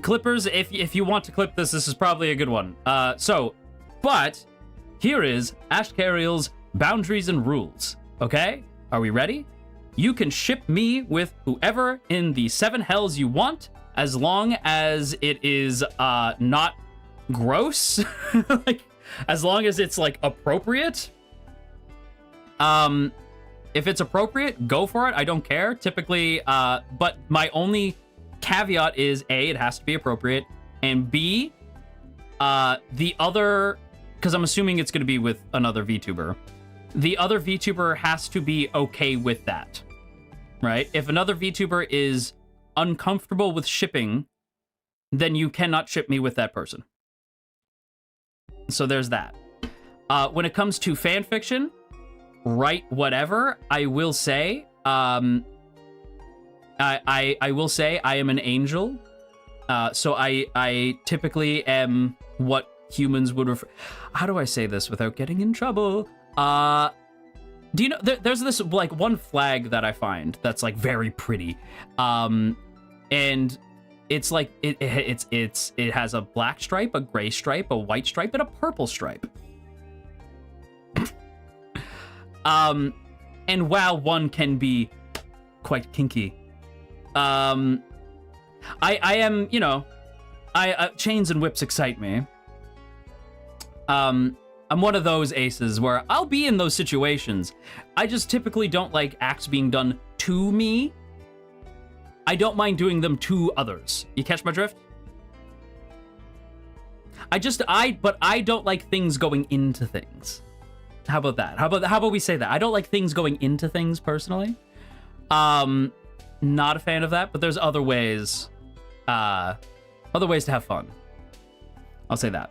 Clippers, if you want to clip this, this is probably a good one. But here is Ashkariel's boundaries and rules. Okay? Are we ready? You can ship me with whoever in the 7 hells you want, as long as it is not gross. Like, as long as it's like appropriate. If it's appropriate, go for it. I don't care. Typically, but my only caveat is A, it has to be appropriate, and B, the other, because I'm assuming it's going to be with another VTuber, the other VTuber has to be okay with that, right? If another VTuber is uncomfortable with shipping, then you cannot ship me with that person. So there's that. When it comes to fanfiction, write whatever. I will say, I will say I am an angel. So I typically am what humans would refer. How do I say this without getting in trouble? Do you know there's this like one flag that I find that's like very pretty, and it's like it has a black stripe, a gray stripe, a white stripe, and a purple stripe. And while one can be quite kinky, I am, you know, chains and whips excite me. I'm one of those aces where I'll be in those situations. I just typically don't like acts being done to me. I don't mind doing them to others. You catch my drift? But I don't like things going into things. How about that? How about we say that? I don't like things going into things personally. Not a fan of that, but there's other ways to have fun. I'll say that.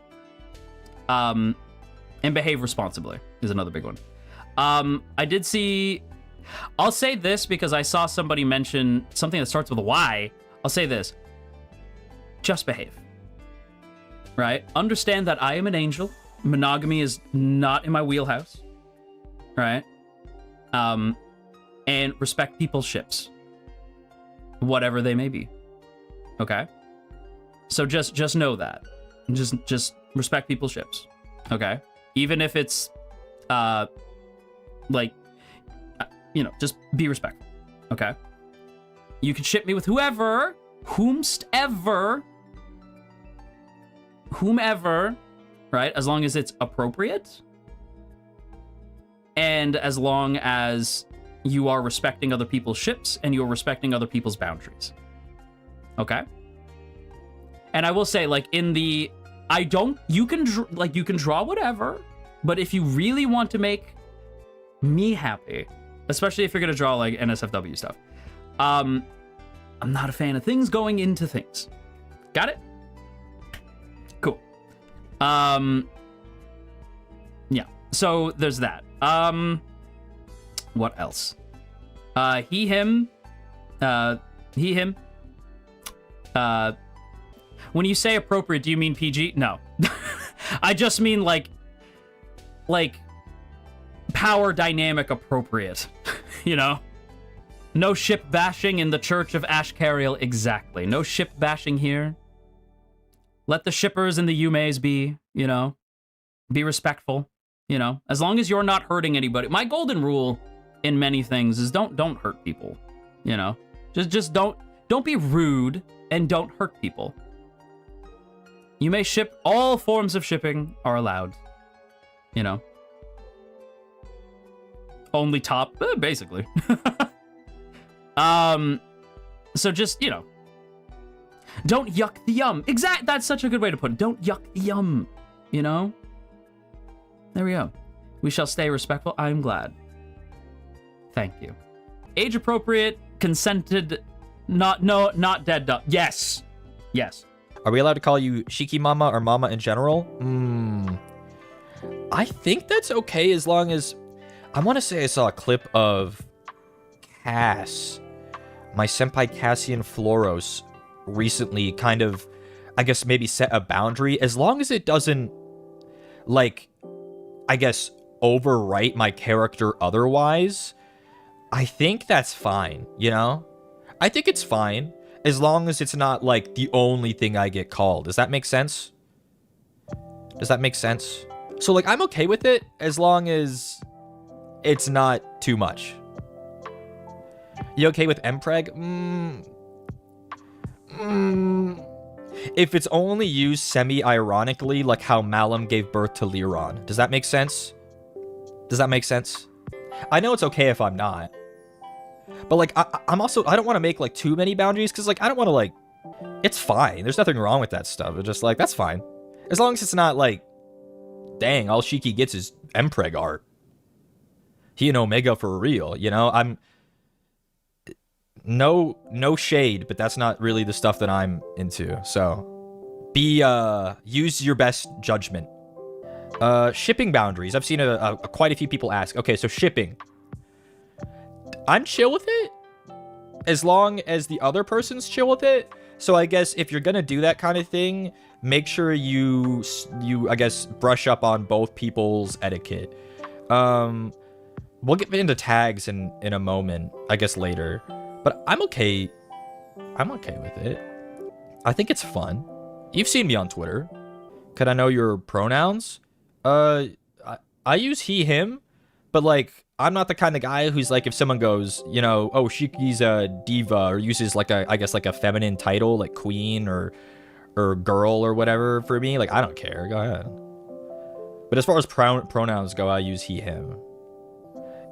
And behave responsibly is another big one. I did see... I'll say this because I saw somebody mention something that starts with a Y. I'll say this. Just behave. Right? Understand that I am an angel. Monogamy is not in my wheelhouse. Right? And respect people's ships. Whatever they may be. Okay? So just know that. Just respect people's ships. Okay? Even if it's, like, you know, just be respectful. Okay? You can ship me with whomever, right? As long as it's appropriate. And as long as you are respecting other people's ships and you're respecting other people's boundaries. Okay? And I will say, like, in the... you can draw whatever, but if you really want to make me happy, especially if you're going to draw, like, NSFW stuff, I'm not a fan of things going into things. Got it? Cool. Yeah, so there's that. What else? He, him. When you say appropriate, do you mean PG? No. I just mean like power dynamic appropriate, you know? No ship bashing in the Church of Ashkariel, exactly. No ship bashing here. Let the shippers and the Yumeis be, you know? Be respectful, you know? As long as you're not hurting anybody. My golden rule in many things is don't hurt people, you know? Just don't be rude and don't hurt people. You may ship, all forms of shipping are allowed, you know? Only top, basically. So just, you know, don't yuck the yum. That's such a good way to put it. Don't yuck the yum, you know? There we go. We shall stay respectful. I'm glad. Thank you. Age appropriate, consented, not dead dog. Yes. Yes. Are we allowed to call you Shiki Mama or Mama in general? I think that's okay as long as... I want to say I saw a clip of Cass, my senpai Cassian Floros, recently kind of, I guess, maybe set a boundary. As long as it doesn't, like, I guess, overwrite my character otherwise, I think that's fine, you know? I think it's fine. as long as it's not like the only thing I get called. Does that make sense? Does that make sense? So like I'm okay with it as long as it's not too much. You okay with mpreg? If it's only used semi-ironically, like how Malum gave birth to Liron. Does that make sense? Does that make sense? I know it's okay if I'm not. But like I'm also, I don't want to make like too many boundaries because like I don't want to like, it's fine. There's nothing wrong with that stuff. It's just like, that's fine. As long as it's not like, dang, all Shiki gets is mpreg art. He and Omega for real, you know? I'm no shade, but that's not really the stuff that I'm into. So use your best judgment. Shipping boundaries. I've seen quite a few people ask. Okay, so shipping. I'm chill with it as long as the other person's chill with it. So I guess if you're gonna do that kind of thing, make sure you I guess brush up on both people's etiquette. We'll get into tags in a moment, I guess later. But I'm okay with it. I think it's fun. You've seen me on Twitter. Could I know your pronouns? I use he, him, but like I'm not the kind of guy who's like, if someone goes, you know, oh, Shiki's a diva, or uses like I guess like a feminine title, like queen or girl or whatever for me, like I don't care. Go ahead. But as far as pronouns go, I use he, him.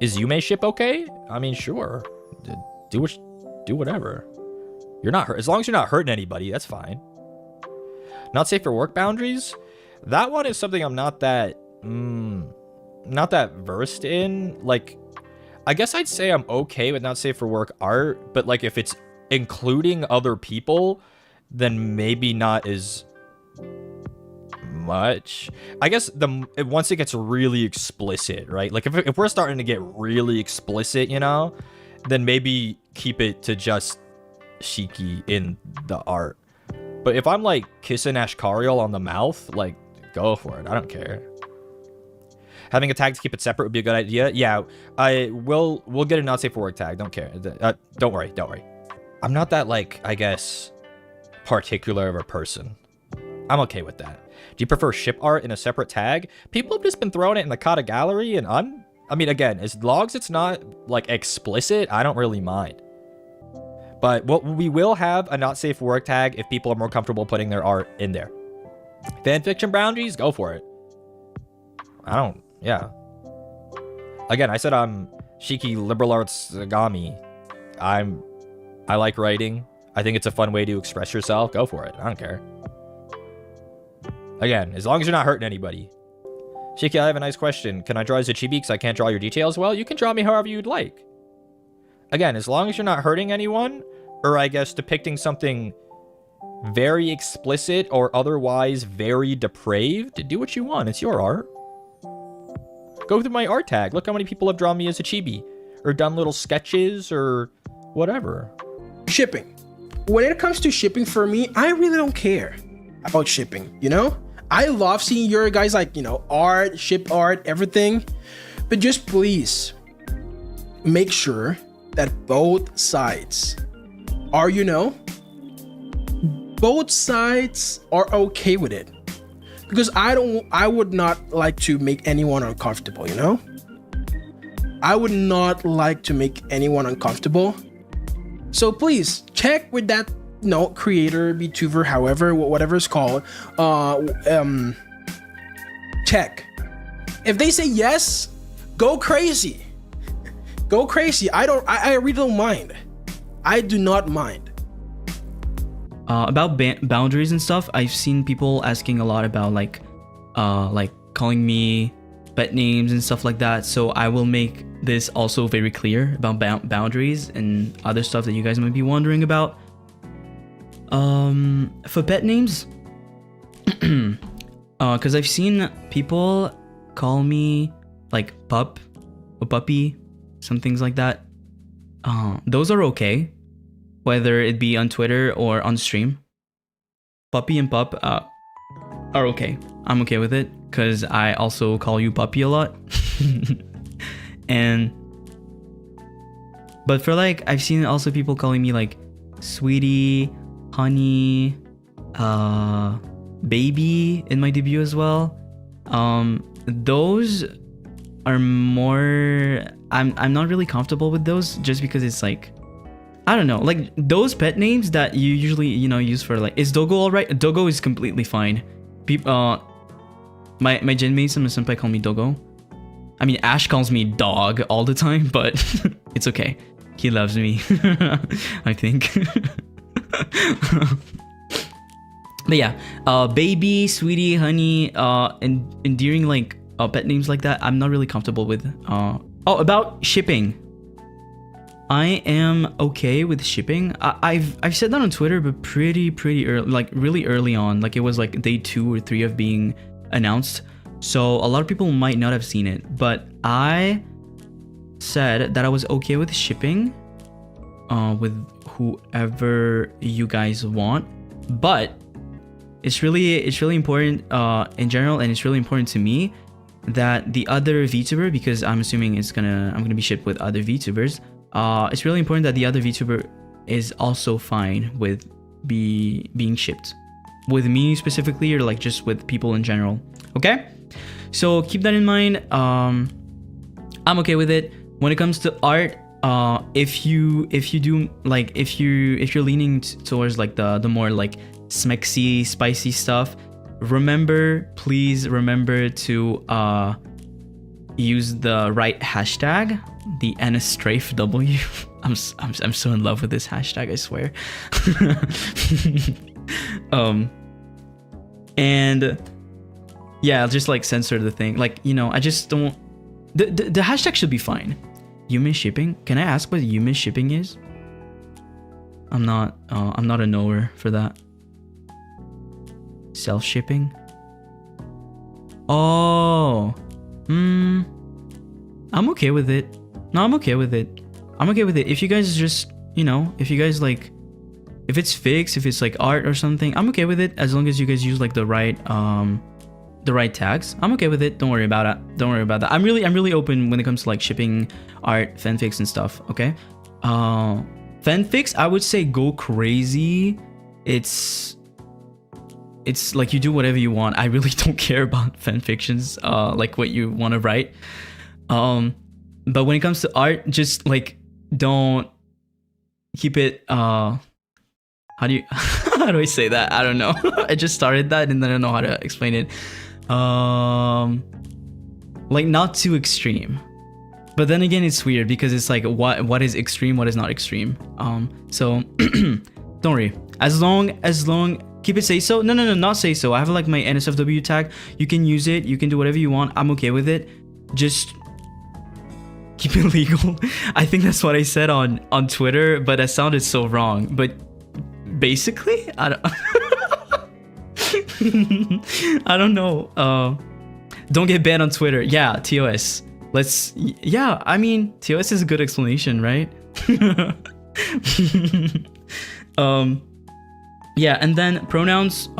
Is Yume ship okay? I mean, sure. Do whatever. You're not hurt. As long as you're not hurting anybody, that's fine. Not safe for work boundaries? That one is something I'm not that versed in. Like, I guess I'd say I'm okay with not safe for work art, but like if it's including other people, then maybe not as much. I guess once it gets really explicit, right? Like if we're starting to get really explicit, you know, then maybe keep it to just Shiki in the art. But if I'm like kissing Ashkariel on the mouth, like go for it. I don't care. Having a tag to keep it separate would be a good idea. Yeah, we'll get a not safe for work tag. Don't care. Don't worry. I'm not that like, I guess, particular of a person. I'm okay with that. Do you prefer ship art in a separate tag? People have just been throwing it in the Kata gallery, and I mean, again, as long as it's not like explicit, I don't really mind. But we will have a not safe for work tag if people are more comfortable putting their art in there. Fanfiction boundaries, go for it. Yeah. Again, I said I'm Shiki liberal arts Gami. I like writing. I think it's a fun way to express yourself. Go for it. I don't care. Again, as long as you're not hurting anybody. Shiki, I have a nice question. Can I draw as a chibi because I can't draw your details well? You can draw me however you'd like. Again, as long as you're not hurting anyone, or I guess depicting something very explicit or otherwise very depraved, do what you want. It's your art. Go through my art tag. Look how many people have drawn me as a chibi, or done little sketches, or whatever. Shipping. When it comes to shipping for me, I really don't care about shipping, you know? I love seeing your guys like, you know, art, ship art, everything. But just please make sure that both sides are, you know, both sides are okay with it. Because I would not like to make anyone uncomfortable, you know? I would not like to make anyone uncomfortable. So please check with that, you know, creator, VTuber, however, whatever it's called. Check. If they say yes, go crazy. Go crazy. I really don't mind. I do not mind. About boundaries and stuff, I've seen people asking a lot about like calling me pet names and stuff like that. So I will make this also very clear about boundaries and other stuff that you guys might be wondering about. For pet names, because I've seen people call me like pup or puppy, some things like that. Those are okay, whether it be on Twitter or on stream. Puppy and pup are okay. I'm okay with it because I also call you puppy a lot. But for like, I've seen also people calling me like Sweetie, Honey, Baby in my debut as well. Those are more, I'm not really comfortable with those, just because it's like, I don't know, like those pet names that you usually, you know, use for like, is Dogo alright? Dogo is completely fine. My gen mates and my senpai call me Dogo. I mean, Ash calls me Dog all the time, but it's okay. He loves me, I think. But yeah, Baby, Sweetie, Honey, and endearing like pet names like that, I'm not really comfortable with. Oh, about shipping. I am okay with shipping. I've said that on Twitter, but pretty early, like really early on. Like it was like day 2 or 3 of being announced. So a lot of people might not have seen it, but I said that I was okay with shipping with whoever you guys want. But it's really important in general, and it's really important to me that the other VTuber, because I'm assuming I'm gonna be shipped with other VTubers. It's really important that the other VTuber is also fine with being shipped with me specifically, or like just with people in general. Okay, so keep that in mind. I'm okay with it. When it comes to art, if you do like, if you're leaning towards like the more like smexy, spicy stuff, please remember to use the right hashtag, the NStrafeW. I'm so in love with this hashtag, I swear. And yeah, just like censor the thing. Like, you know, I just don't. The hashtag should be fine. Human shipping. Can I ask what human shipping is? I'm not a knower for that. Self shipping. Oh. I'm okay with it. No, I'm okay with it. I'm okay with it. If you guys just, you know, if you guys like, if it's fixed, if it's like art or something, I'm okay with it, as long as you guys use like the right tags. I'm okay with it. Don't worry about it. Don't worry about that. I'm really open when it comes to like shipping art, fanfics and stuff. Okay. Fanfics, I would say go crazy. It's like you do whatever you want. I really don't care about fanfictions, like what you want to write. But when it comes to art, just like don't keep it. How do I say that? I don't know. I just started that and then I don't know how to explain it. Like not too extreme. But then again, it's weird because it's like what is extreme, what is not extreme. So don't worry. As long keep it say so. No, not say so. I have like my NSFW tag. You can use it. You can do whatever you want. I'm okay with it. Just keep it legal. I think that's what I said on Twitter, but that sounded so wrong. But basically, I don't know. Don't get banned on Twitter. Yeah, TOS. Yeah, I mean, TOS is a good explanation, right? Yeah, and then pronouns,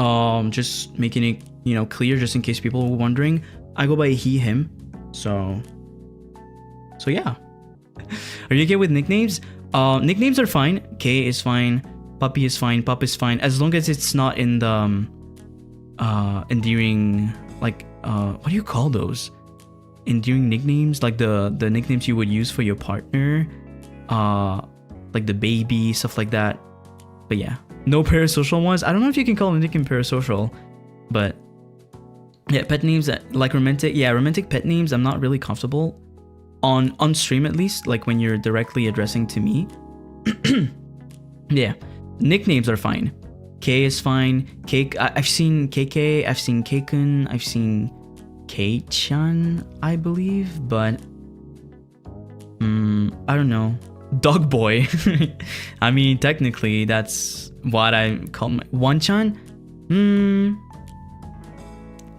just making it, you know, clear, just in case people were wondering. I go by he, him. So yeah. Are you okay with nicknames? Nicknames are fine. K is fine. Puppy is fine. Pup is fine. As long as it's not in the endearing, like what do you call those? Endearing nicknames, like the nicknames you would use for your partner, like the baby, stuff like that. But yeah, no parasocial ones. I don't know if you can call a nickname parasocial, but yeah, pet names that like romantic pet names, I'm not really comfortable on stream, at least, like when you're directly addressing to me. Yeah, nicknames are fine. K is fine. Cake, I've seen KK, I've seen Kaikun, I've seen K-chan, I believe, but I don't know. Dog boy. I mean, technically that's what I call my One-chan.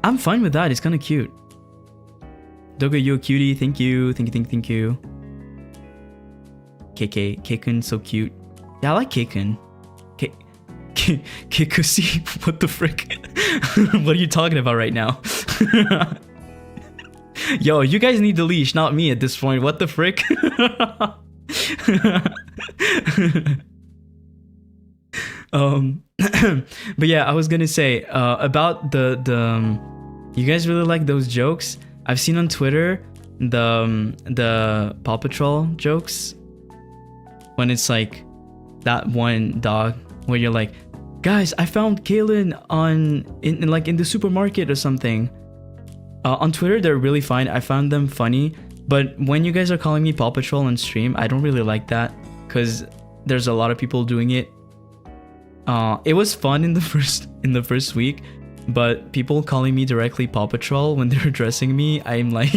I'm fine with that. It's kind of cute. Doga, you a cutie. Thank you. Thank you. KK. Kaikun, so cute. Yeah, I like Kaikun. Kikusi? What the frick? What are you talking about right now? Yo, you guys need the leash, not me at this point. What the frick? But yeah, I was gonna say about the you guys really like those jokes. I've seen on Twitter the Paw Patrol jokes when it's like that one dog where you're like, guys, I found Caelen in the supermarket or something. On Twitter, they're really fine. I found them funny. But when you guys are calling me Paw Patrol on stream, I don't really like that because there's a lot of people doing it. It was fun in the first week, but people calling me directly Paw Patrol when they're addressing me, I'm like,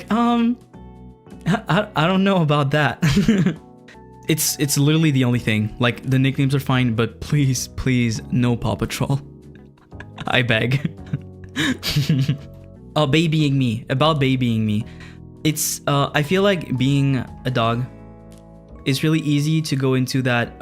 I don't know about that. It's literally the only thing. Like, the nicknames are fine, but please, no Paw Patrol. I beg. About babying me. It's I feel like being a dog, it's really easy to go into that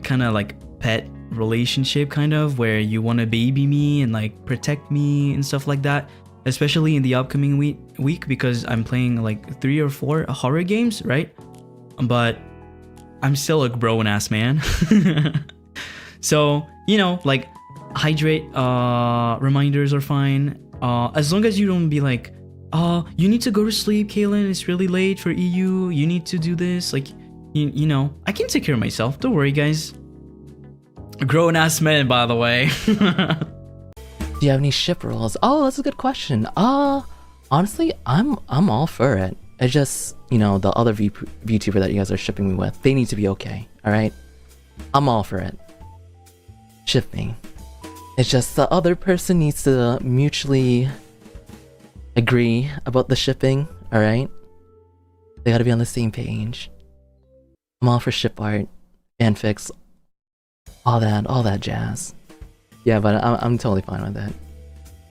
kind of like pet relationship kind of where you want to baby me and like protect me and stuff like that, especially in the upcoming week because I'm playing like 3 or 4 horror games, right? But I'm still a grown ass man. So, you know, like hydrate reminders are fine, as long as you don't be like, you need to go to sleep, Caelen, it's really late for EU, you need to do this, like, you know, I can take care of myself, don't worry guys. Grown ass man, by the way. Do you have any ship roles? Oh, that's a good question. Honestly, I'm all for it. It's just, you know, the other VTuber that you guys are shipping me with, they need to be okay, alright? I'm all for it. Ship me. It's just the other person needs to mutually agree about the shipping, alright? They gotta be on the same page. I'm all for ship art, fanfics, all that jazz. Yeah, but I'm totally fine with it.